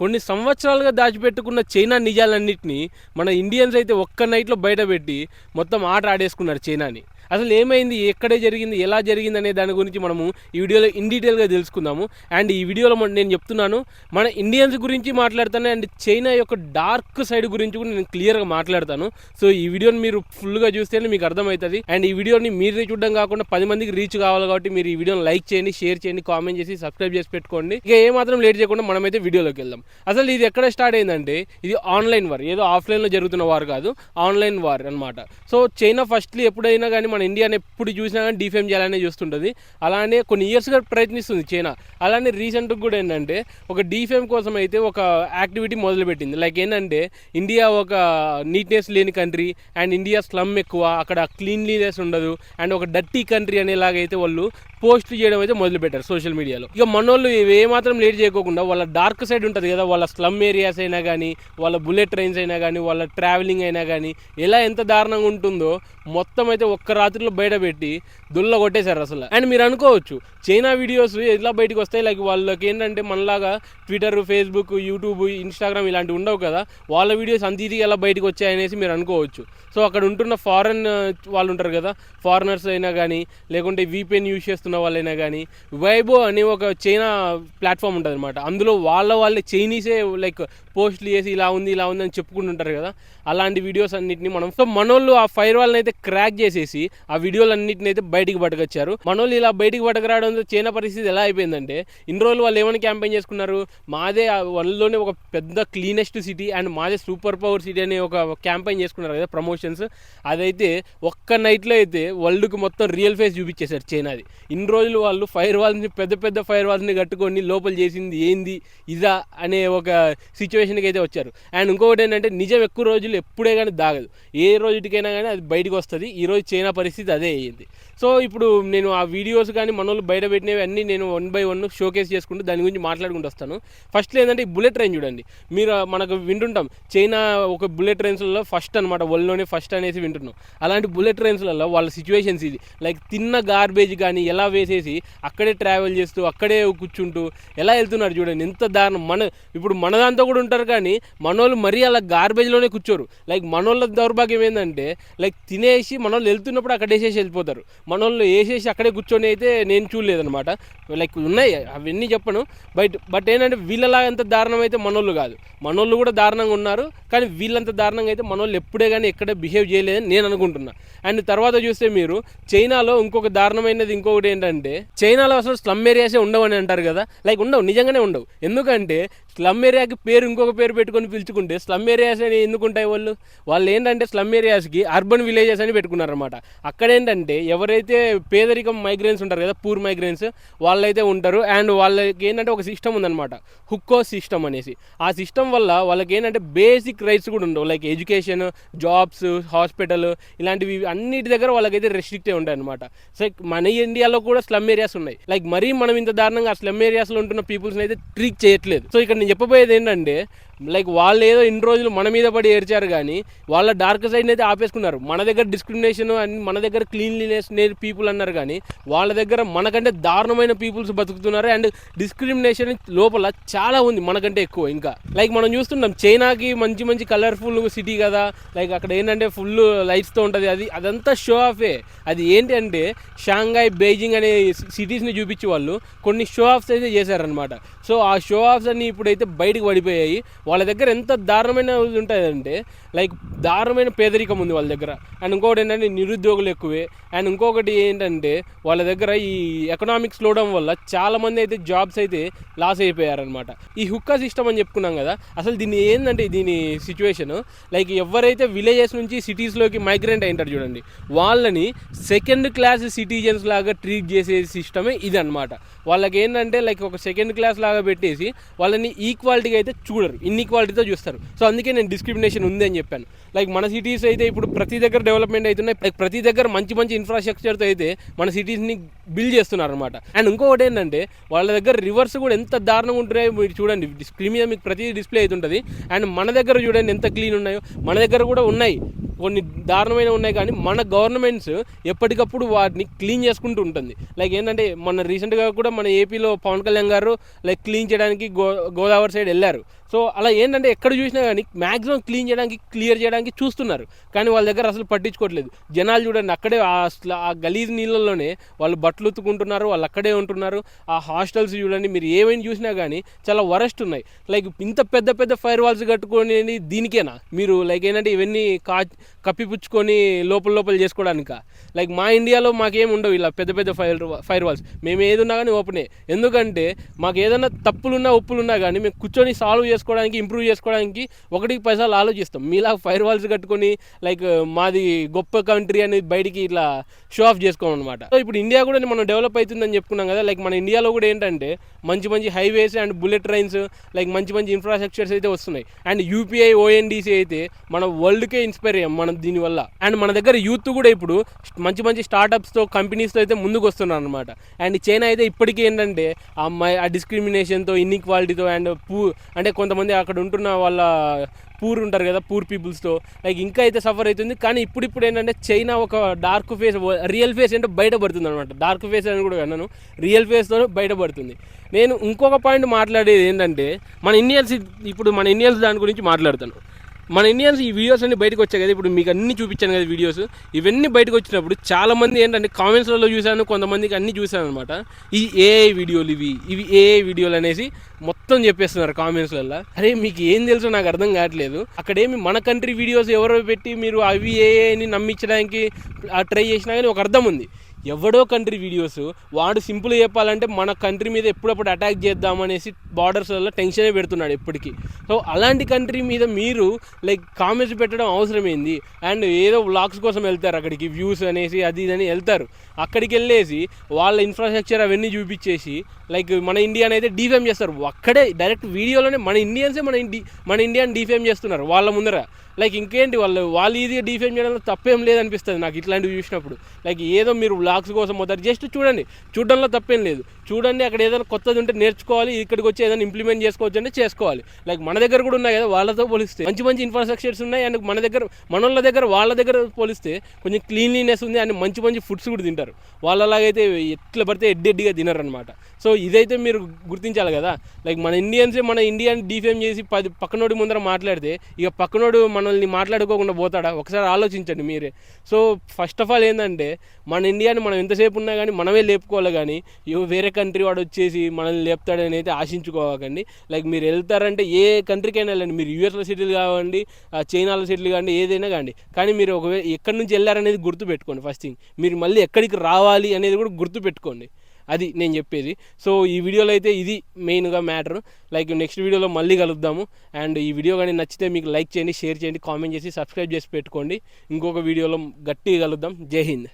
కొన్ని సంవత్సరాలుగా దాచిపెట్టుకున్న చైనా నిజాలన్నింటినీ మన ఇండియన్స్ అయితే ఒక్క నైట్లో బయటపెట్టి మొత్తం ఆట ఆడేసుకున్నారు చైనాని. అసలు ఏమైంది, ఎక్కడే జరిగింది, ఎలా జరిగింది అనే దాని గురించి మనము ఈ వీడియోలో ఇన్ డీటెయిల్గా తెలుసుకుందాము. అండ్ ఈ వీడియోలో నేను చెప్తున్నాను, మన ఇండియన్స్ గురించి మాట్లాడతాను అండ్ చైనా యొక్క డార్క్ సైడ్ గురించి కూడా నేను క్లియర్గా మాట్లాడతాను. సో ఈ వీడియోని మీరు ఫుల్గా చూస్తేనే మీకు అర్థమవుతుంది. అండ్ ఈ వీడియోని మీరు చూడడం కాకుండా 10 మందికి రీచ్ కావాలి కాబట్టి మీరు ఈ వీడియోని లైక్ చేయండి, షేర్ చేయండి, కామెంట్ చేసి సబ్స్క్రైబ్ చేసి పెట్టుకోండి. ఇక ఏమాత్రం లేట్ చేయకుండా మనమైతే వీడియోలోకి వెళ్దాం. అసలు ఇది ఎక్కడ స్టార్ట్ అయిందంటే, ఇది ఆన్లైన్ వార్, ఏదో ఆఫ్లైన్లో జరుగుతున్న వార్ కాదు, ఆన్లైన్ వార్ అనమాట. సో చైనా ఫస్ట్లీ ఎప్పుడైనా కానీ మన ఇండియాని ఎప్పుడు చూసినా కానీ డిఫేమ్ చేయాలనే చూస్తుంటుంది. అలానే కొన్ని ఇయర్స్గా ప్రయత్నిస్తుంది చైనా. అలానే రీసెంట్గా కూడా ఏంటంటే ఒక డిఫేమ్ కోసం అయితే ఒక యాక్టివిటీ మొదలుపెట్టింది. లైక్ ఏంటంటే ఇండియా ఒక నీట్నెస్ లేని కంట్రీ అండ్ ఇండియా స్లమ్ ఎక్కువ, అక్కడ క్లీన్లీనెస్ ఉండదు అండ్ ఒక డర్టీ కంట్రీ అనేలాగైతే వాళ్ళు పోస్ట్ చేయడం అయితే మొదలుపెట్టారు సోషల్ మీడియాలో. ఇక మనోళ్ళు ఏమాత్రం లేట్ చేయకోకుండా వాళ్ళ డార్క్ సైడ్ ఉంటుంది కదా, వాళ్ళ స్లమ్ ఏరియాస్ అయినా కానీ, వాళ్ళ బుల్లెట్ ట్రైన్స్ అయినా కానీ, వాళ్ళ ట్రావెలింగ్ అయినా కానీ ఎలా ఎంత దారుణంగా ఉంటుందో మొత్తం అయితే ఒక్క రాత్రిలో బయట పెట్టి దుల్ల కొట్టేశారు అసలు. అండ్ మీరు అనుకోవచ్చు చైనా వీడియోస్ ఎలా బయటకు వస్తాయి, లైక్ వాళ్ళకి ఏంటంటే మనలాగా ట్విట్టర్, ఫేస్బుక్, యూట్యూబ్, ఇన్స్టాగ్రామ్ ఇలాంటివి ఉండవు కదా, వాళ్ళ వీడియోస్ అంత ఈజీగా ఎలా బయటకు వచ్చాయనేసి మీరు అనుకోవచ్చు. సో అక్కడ ఉంటున్న ఫారెన్ వాళ్ళు ఉంటారు కదా, ఫారినర్స్ అయినా కానీ లేకుంటే VPN యూజ్ చేస్తున్న వాళ్ళైనా కానీ, వైబో అనే ఒక చైనా ప్లాట్ఫామ్ ఉంటుంది అనమాట. అందులో వాళ్ళే చైనీసే లైక్ పోస్ట్లు చేసి ఇలా ఉంది అని చెప్పుకుంటుంటారు కదా, అలాంటి వీడియోస్ అన్నింటినీ మనోళ్ళు ఆ ఫైర్ వాళ్ళని అయితే క్రాక్ చేసేసి ఆ వీడియోలన్నింటిని అయితే బయటికి పట్టుకొచ్చారు. మనోళ్ళు ఇలా బయటికి పట్టుకురావడంతో చైనా పరిస్థితి ఎలా అయిపోయిందంటే, ఇన్ని రోజులు వాళ్ళు ఏమైనా క్యాంపెయిన్ చేసుకున్నారు, మాదే వరల్డ్లోనే ఒక పెద్ద క్లీనెస్ట్ సిటీ అండ్ మాదే సూపర్ పవర్ సిటీ అనే ఒక క్యాంపెయిన్ చేసుకున్నారు కదా, ప్రమోషన్స్. అదైతే ఒక్క నైట్లో అయితే వరల్డ్కి మొత్తం రియల్ ఫేస్ చూపించేశారు చైనాది. ఇన్ని రోజులు వాళ్ళు ఫైర్ వాల్స్ని పెద్ద ఫైర్ వాల్స్ని కట్టుకొని లోపల చేసింది ఏంది ఇదా అనే ఒక సిచ్యువేషన్కి అయితే వచ్చారు. అండ్ ఇంకొకటి ఏంటంటే, నిజం ఎక్కువ రోజులు ఎప్పుడే కానీ దాగదు, ఏ రోజుకైనా కానీ అది బయటకు వస్తుంది. ఈరోజు చైనా పరిస్థితి అదే అయ్యింది. సో ఇప్పుడు నేను ఆ వీడియోస్ కానీ మనోళ్ళు బయట పెట్టినవి అన్నీ నేను 1 by 1 షోకేస్ చేసుకుంటూ దాని గురించి మాట్లాడుకుంటూ వస్తాను. ఫస్ట్లో ఏంటంటే ఈ బుల్లెట్ ట్రైన్ చూడండి. మీరు మనకు వింటుంటాం చైనా ఒక బుల్లెట్ ట్రైన్స్లలో ఫస్ట్ అనమాట, వరల్డ్లోనే ఫస్ట్ అనేసి వింటున్నాం. అలాంటి బుల్లెట్ ట్రైన్స్లలో వాళ్ళ సిచ్యువేషన్స్ ఇది, లైక్ తిన్న గార్బేజ్ కానీ ఎలా వేసేసి అక్కడే ట్రావెల్ చేస్తూ అక్కడే కూర్చుంటూ ఎలా వెళ్తున్నారు చూడండి, ఎంత దారుణం. ఇప్పుడు మన దాంతో కూడా ఉంటారు కానీ మనోళ్ళు మరీ అలా గార్బేజ్లోనే కూర్చోరు. లైక్ మనోళ్ళ దౌర్భాగ్యం ఏంటంటే, లైక్ తినేసి మనోళ్ళు వెళ్తున్నప్పుడు అక్కడ వేసేసి వెళ్ళిపోతారు. మనోళ్ళు వేసేసి అక్కడే కూర్చొని అయితే నేను చూడలేదనమాట. లైక్ ఉన్నాయి అవన్నీ చెప్పను, బట్ ఏంటంటే వీళ్ళలా ఎంత దారుణం అయితే మనోళ్ళు కాదు, మనోళ్ళు కూడా దారుణంగా ఉన్నారు. కానీ వీళ్ళంత దారుణంగా అయితే మనోళ్ళు ఎప్పుడే కానీ ఎక్కడే బిహేవ్ చేయలేదని నేను అనుకుంటున్నా. అండ్ తర్వాత చూస్తే మీరు చైనాలో ఇంకొక దారుణమైనది ఇంకొకటి ఏంటంటే, చైనాలో అసలు స్లమ్ ఏరియాసే ఉండవని అంటారు కదా, లైక్ ఉండవు, నిజంగానే ఉండవు. ఎందుకంటే స్లమ్ ఏరియాకి ఇంకొక పేరు పెట్టుకొని పిలుచుకుంటే స్లమ్ ఏరియాస్ అని ఎందుకుంటాయి, వాళ్ళు ఏంటంటే స్లమ్ ఏరియాస్కి అర్బన్ విలేజెస్ అని పెట్టుకున్నారనమాట. అక్కడ ఏంటంటే ఎవరైతే పేదరికం మైగ్రెంట్స్ ఉంటారు కదా, పూర్ మైగ్రెంట్స్ వాళ్ళైతే ఉంటారు. అండ్ వాళ్ళకి ఏంటంటే ఒక సిస్టమ్ ఉందన్నమాట, హుక్కో సిస్టమ్ అనేసి. ఆ సిస్టమ్ వల్ల వాళ్ళకి ఏంటంటే బేసిక్ రైట్స్ కూడా ఉండవు, లైక్ ఎడ్యుకేషన్, జాబ్స్, హాస్పిటల్ ఇలాంటివి అన్నిటి దగ్గర వాళ్ళకైతే రెస్ట్రిక్ట్ ఉంటాయి అనమాట. సో మన ఇండియాలో కూడా స్లమ్ ఏరియాస్ ఉన్నాయి, లైక్ మరీ మనం ఇంత దారుణంగా ఆ స్లమ్ ఏరియాస్లో ఉంటున్న పీపుల్స్ని అయితే ట్రీట్ చేయట్లేదు. సో ఇక్కడ నేను చెప్పబోయేది ఏంటంటే, లైక్ వాళ్ళు ఏదో ఇన్ని రోజులు మన మీద పడి ఏడ్చారు కానీ వాళ్ళ డార్క్ సైడ్ని అయితే ఆపేసుకున్నారు. మన దగ్గర డిస్క్రిమినేషన్ అని, మన దగ్గర క్లీన్లీనెస్ పీపుల్ అన్నారు కానీ వాళ్ళ దగ్గర మనకంటే దారుణమైన పీపుల్స్ బతుకుతున్నారు. అండ్ డిస్క్రిమినేషన్ లోపల చాలా ఉంది, మనకంటే ఎక్కువ. ఇంకా లైక్ మనం చూస్తున్నాం చైనాకి మంచి కలర్ఫుల్ సిటీ కదా, లైక్ అక్కడ ఏంటంటే ఫుల్ లైట్స్తో ఉంటుంది, అదంతా షో ఆఫే. అది ఏంటి అంటే షాంఘై, బెయిజింగ్ అనే సిటీస్ని చూపించి వాళ్ళు కొన్ని షో ఆఫ్స్ అయితే చేశారనమాట. సో ఆ షో ఆఫ్స్ అన్ని ఇప్పుడైతే బయటకు పడిపోయాయి. వాళ్ళ దగ్గర ఎంత దారుణమైన ఉంటుందంటే, లైక్ దారుణమైన పేదరికం ఉంది వాళ్ళ దగ్గర. అండ్ ఇంకొకటి ఏంటంటే నిరుద్యోగులు ఎక్కువే. అండ్ ఇంకొకటి ఏంటంటే వాళ్ళ దగ్గర ఈ ఎకనామిక్స్ స్లోడౌన్ వల్ల చాలామంది అయితే జాబ్స్ అయితే లాస్ అయిపోయారనమాట. ఈ హుక్కా సిస్టమ్ అని చెప్పుకున్నాం కదా, అసలు దీన్ని ఏంటంటే దీని సిచ్యువేషన్, లైక్ ఎవరైతే విలేజెస్ నుంచి సిటీస్లోకి మైగ్రెంట్ అయింటారు చూడండి, వాళ్ళని సెకండ్ క్లాస్ సిటిజన్స్ లాగా ట్రీట్ చేసే సిస్టమే ఇది అనమాట. వాళ్ళకి ఏంటంటే లైక్ ఒక సెకండ్ క్లాస్ లాగా పెట్టేసి వాళ్ళని ఈక్వాలిటీగా అయితే చూడరు, ఇన్ఈక్వాలిటీతో చూస్తారు. సో అందుకే నేను డిస్క్రిమినేషన్ ఉంది అని చెప్పాను. లైక్ మన సిటీస్ అయితే ఇప్పుడు ప్రతి దగ్గర డెవలప్మెంట్ అవుతున్నాయి, లైక్ ప్రతి దగ్గర మంచి ఇన్ఫ్రాస్ట్రక్చర్తో అయితే మన సిటీస్ని బిల్డ్ చేస్తున్నారు అనమాట. అండ్ ఇంకొకటి ఏంటంటే వాళ్ళ దగ్గర రివర్స్ కూడా ఎంత దారుణంగా ఉంటున్నాయో మీరు చూడండి, స్క్రీన్ మీద మీకు ప్రతి డిస్ప్లే అవుతుంటుంది. అండ్ మన దగ్గర చూడండి ఎంత క్లీన్ ఉన్నాయో, మన దగ్గర కూడా ఉన్నాయి కొన్ని దారుణమైన ఉన్నాయి కానీ మన గవర్నమెంట్స్ ఎప్పటికప్పుడు వాటిని క్లీన్ చేసుకుంటూ ఉంటుంది. లైక్ ఏంటంటే మన రీసెంట్గా కూడా మన ఏపీలో పవన్ కళ్యాణ్ గారు లైక్ క్లీన్ చేయడానికి గోదావరి సైడ్ వెళ్ళారు. సో అలా ఏంటంటే ఎక్కడ చూసినా కానీ మ్యాక్సిమం క్లియర్ చేయడానికి చూస్తున్నారు, కానీ వాళ్ళ దగ్గర అసలు పట్టించుకోవట్లేదు. జనాలు చూడండి అక్కడే ఆ గలీజ్ నీళ్ళల్లోనే వాళ్ళు బట్టలు ఉతుకుంటున్నారు, వాళ్ళు అక్కడే ఉంటున్నారు. ఆ హాస్టల్స్ చూడండి, మీరు ఏమైనా చూసినా కానీ చాలా వరస్ట్ ఉన్నాయి. లైక్ ఇంత పెద్ద పెద్ద ఫైర్ వాల్స్ కట్టుకొని దీనికేనా మీరు లైక్ ఏంటంటే ఇవన్నీ కప్పిపుచ్చుకొని లోపల చేసుకోవడానికా? లైక్ మా ఇండియాలో మాకేం ఉండవు ఇలా పెద్ద పెద్ద ఫైర్ వాల్స్. మేము ఏది ఉన్నా కానీ ఓపెనే. ఎందుకంటే మాకు ఏదైనా తప్పులున్నా ఒప్పులున్నా కానీ మేము కూర్చొని సాల్వ్ చేసుకోవడానికి, ఇంప్రూవ్ చేసుకోవడానికి 1 పైసలు ఆలోచిస్తాం. మీలా ఫైర్ వాల్స్ కట్టుకొని లైక్ మాది గొప్ప కంట్రీ అని బయటికి ఇట్లా షో ఆఫ్ చేసుకోమన్నమాట. సో ఇప్పుడు ఇండియా కూడా మనం డెవలప్ అవుతుందని చెప్పుకున్నాం కదా. లైక్ మన ఇండియాలో కూడా ఏంటంటే మంచి మంచి highways and bullet trains, like మంచి మంచి ఇన్ఫ్రాస్ట్రక్చర్స్ అయితే వస్తున్నాయి. అండ్ యూపీఐ ఓఎన్డీసీ అయితే మన వరల్డ్కే ఇన్స్పైర్ అయ్యాం మనం దీనివల్ల. అండ్ మన దగ్గర యూత్ కూడా ఇప్పుడు మంచి మంచి స్టార్టప్స్తో, కంపెనీస్తో అయితే ముందుకు వస్తున్నారు అనమాట. అండ్ చైనా అయితే ఇప్పటికీ ఏంటంటే ఆ డిస్క్రిమినేషన్తో, ఇన్ఈక్వాలిటీతో అండ్ అంటే కొంతమంది అక్కడ ఉంటున్న వాళ్ళ పూర్ ఉంటారు కదా, పూర్ పీపుల్స్తో లైక్ ఇంకా అయితే సఫర్ అవుతుంది. కానీ ఇప్పుడు ఏంటంటే చైనా ఒక డార్క్ ఫేస్, రియల్ ఫేస్ అంటే బయటపడుతుంది అనమాట. డార్క్ ఫేస్ అని కూడా అన్నాను, రియల్ ఫేస్తో బయటపడుతుంది. నేను ఇంకొక పాయింట్ మాట్లాడేది ఏంటంటే మన ఇండియన్స్ దాని గురించి మాట్లాడతాను. మన ఇండియన్స్ ఈ వీడియోస్ అన్ని బయటకు వచ్చాయి కదా, ఇప్పుడు మీకు అన్ని చూపించాను కదా వీడియోస్. ఇవన్నీ బయటకు వచ్చినప్పుడు చాలామంది ఏంటంటే కామెంట్స్లలో చూశాను, కొంతమందికి అన్నీ చూశాను అనమాట. ఈ ఏఐ వీడియోలు ఇవి ఏఐ వీడియోలు అనేసి మొత్తం చెప్పేస్తున్నారు కామెంట్స్లలో. అరే మీకు ఏం తెలుసో నాకు అర్థం కావట్లేదు. అక్కడేమి మన కంట్రీ వీడియోస్ ఎవరో పెట్టి మీరు అవి ఏఐని నమ్మించడానికి ట్రై చేసినా కానీ ఒక అర్థం ఉంది. ఎవడో కంట్రీ వీడియోస్ వాడు సింపుల్గా చెప్పాలంటే మన కంట్రీ మీద ఎప్పుడప్పుడు అటాక్ చేద్దామనేసి బార్డర్స్లలో టెన్షనే పెడుతున్నాడు ఎప్పటికీ. సో అలాంటి కంట్రీ మీద మీరు లైక్ కామెంట్స్ పెట్టడం అవసరమైంది. అండ్ ఏదో వ్లాగ్స్ కోసం వెళ్తారు అక్కడికి, వ్యూస్ అనేసి అది ఇదని వెళ్తారు. అక్కడికి వెళ్ళేసి వాళ్ళ ఇన్ఫ్రాస్ట్రక్చర్ అవన్నీ చూపించేసి లైక్ మన ఇండియాని అయితే డిఫేమ్ చేస్తారు. అక్కడే డైరెక్ట్ వీడియోలోనే మన ఇండియన్సే మన ఇండియాని డిఫేమ్ చేస్తున్నారు వాళ్ళ ముందర. లైక్ ఇంకేంటి వాళ్ళు ఈజీగా డిఫేమ్ చేయడంలో తప్పేం లేదనిపిస్తుంది నాకు ఇట్లాంటివి చూసినప్పుడు. లైక్ ఏదో మీరు వ్లాగ్స్ కోసం పోతారు, జస్ట్ చూడడంలో తప్పేం లేదు. చూడండి, అక్కడ ఏదైనా కొత్తది ఉంటే నేర్చుకోవాలి, ఇక్కడికి వచ్చి ఏదైనా ఇంప్లిమెంట్ చేసుకోవచ్చు అంటే చేసుకోవాలి. లైక్ మన దగ్గర కూడా ఉన్నాయి కదా, వాళ్ళతో పోలిస్తే మంచి మంచి ఇన్ఫ్రాస్ట్రక్చర్స్ ఉన్నాయి. అండ్ మనోళ్ళ దగ్గర వాళ్ళ దగ్గర పోలిస్తే కొంచెం క్లీన్లీనెస్ ఉంది. అండ్ మంచి మంచి ఫుడ్స్ కూడా తింటారు. వాళ్ళలాగైతే ఎట్లా పడితే ఎడ్డెడ్డిగా తినరు అనమాట. సో ఇదైతే మీరు గుర్తించాలి కదా. లైక్ మన ఇండియాని డిఫేమ్ చేసి పక్కనోడి ముందర మాట్లాడితే ఇక పక్కనోడు మనల్ని మాట్లాడుకోకుండా పోతాడా? ఒకసారి ఆలోచించండి మీరే. సో ఫస్ట్ ఆఫ్ ఆల్ ఏంటంటే మన ఇండియాని మనం ఎంతసేపు ఉన్నా కానీ మనమే లేపుకోవాలి, కానీ వేరే కంట్రీ వాడు వచ్చేసి మనల్ని లేపుతాడని అయితే ఆశించుకోకండి. లైక్ మీరు వెళ్తారంటే ఏ కంట్రీకైనా వెళ్ళండి, మీరు యూఎస్లో సెటిల్ కావండి, చైనాలో సెటిల్ కావండి, ఏదైనా కానీ మీరు ఒకవేళ ఎక్కడి నుంచి వెళ్ళారనేది గుర్తుపెట్టుకోండి. ఫస్ట్ థింగ్ మీరు మళ్ళీ ఎక్కడికి రావాలి అనేది కూడా గుర్తుపెట్టుకోండి. అది నేను చెప్పేది. సో ఈ వీడియోలో అయితే ఇది మెయిన్గా మ్యాటర్. లైక్ నెక్స్ట్ వీడియోలో మళ్ళీ కలుద్దాము. అండ్ ఈ వీడియో కానీ నచ్చితే మీకు లైక్ చేయండి, షేర్ చేయండి, కామెంట్ చేసి సబ్స్క్రైబ్ చేసి పెట్టుకోండి. ఇంకొక వీడియోలో గట్టిగా కలుద్దాం. జై హింద్.